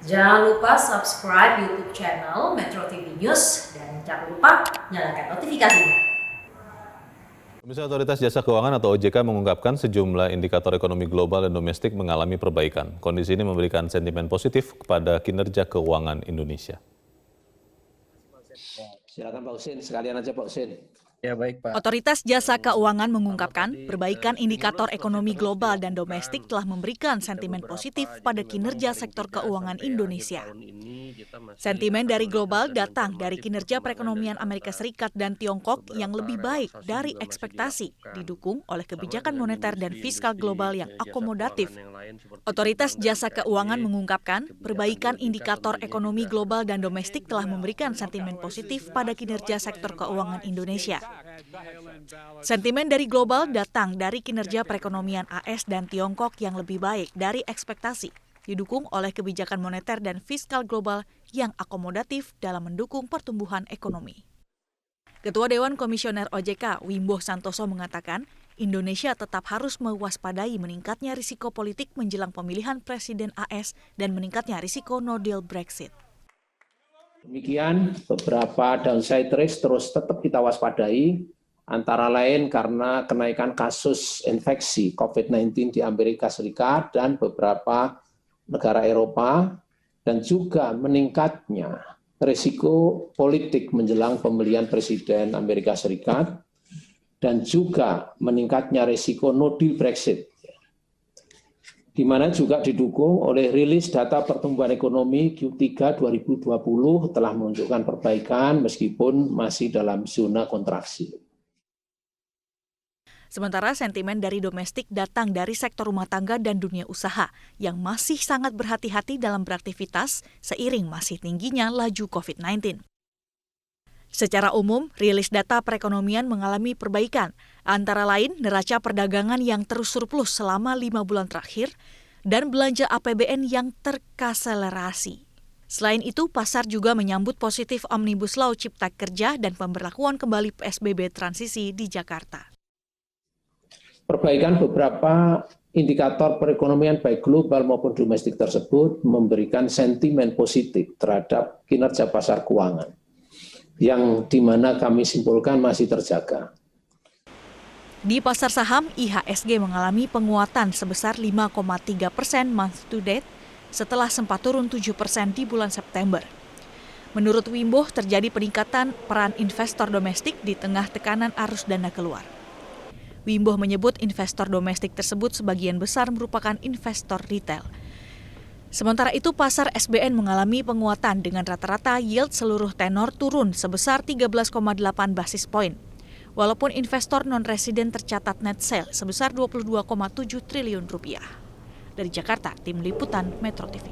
Jangan lupa subscribe YouTube channel Metro TV News dan jangan lupa nyalakan notifikasinya. Komisi Otoritas Jasa Keuangan atau OJK mengungkapkan sejumlah indikator ekonomi global dan domestik mengalami perbaikan. Kondisi ini memberikan sentimen positif kepada kinerja keuangan Indonesia. Silakan Pak Husin, sekalian aja Pak Husin. Ya, baik, Pak. Otoritas Jasa Keuangan mengungkapkan perbaikan indikator ekonomi global dan domestik telah memberikan sentimen positif pada kinerja sektor keuangan Indonesia. Sentimen dari global datang dari kinerja perekonomian Amerika Serikat dan Tiongkok yang lebih baik dari ekspektasi, didukung oleh kebijakan moneter dan fiskal global yang akomodatif. Otoritas Jasa Keuangan mengungkapkan perbaikan indikator ekonomi global dan domestik telah memberikan sentimen positif pada kinerja sektor keuangan Indonesia. Sentimen dari global datang dari kinerja perekonomian AS dan Tiongkok yang lebih baik dari ekspektasi, didukung oleh kebijakan moneter dan fiskal global yang akomodatif dalam mendukung pertumbuhan ekonomi. Ketua Dewan Komisioner OJK, Wimbo Santoso mengatakan, Indonesia tetap harus mewaspadai meningkatnya risiko politik menjelang pemilihan Presiden AS dan meningkatnya risiko no deal Brexit. Demikian beberapa downside risk terus tetap kita waspadai, antara lain karena kenaikan kasus infeksi COVID-19 di Amerika Serikat dan beberapa negara Eropa, dan juga meningkatnya risiko politik menjelang pemilihan Presiden Amerika Serikat, dan juga meningkatnya risiko no deal Brexit, di mana juga didukung oleh rilis data pertumbuhan ekonomi Q3 2020 telah menunjukkan perbaikan meskipun masih dalam zona kontraksi. Sementara sentimen dari domestik datang dari sektor rumah tangga dan dunia usaha yang masih sangat berhati-hati dalam beraktivitas seiring masih tingginya laju COVID-19. Secara umum, rilis data perekonomian mengalami perbaikan, antara lain neraca perdagangan yang terus surplus selama 5 bulan terakhir dan belanja APBN yang terakselerasi. Selain itu, pasar juga menyambut positif Omnibus Law Cipta Kerja dan pemberlakuan kembali PSBB transisi di Jakarta. Perbaikan beberapa indikator perekonomian baik global maupun domestik tersebut memberikan sentimen positif terhadap kinerja pasar keuangan, yang dimana kami simpulkan masih terjaga. Di pasar saham, IHSG mengalami penguatan sebesar 5,3% month to date setelah sempat turun 7% di bulan September. Menurut Wimbo, terjadi peningkatan peran investor domestik di tengah tekanan arus dana keluar. Wimbo menyebut investor domestik tersebut sebagian besar merupakan investor retail. Sementara itu, pasar SBN mengalami penguatan dengan rata-rata yield seluruh tenor turun sebesar 13,8 basis poin. Walaupun investor non-residen tercatat net sale sebesar 22,7 triliun rupiah. Dari Jakarta, Tim Liputan Metro TV.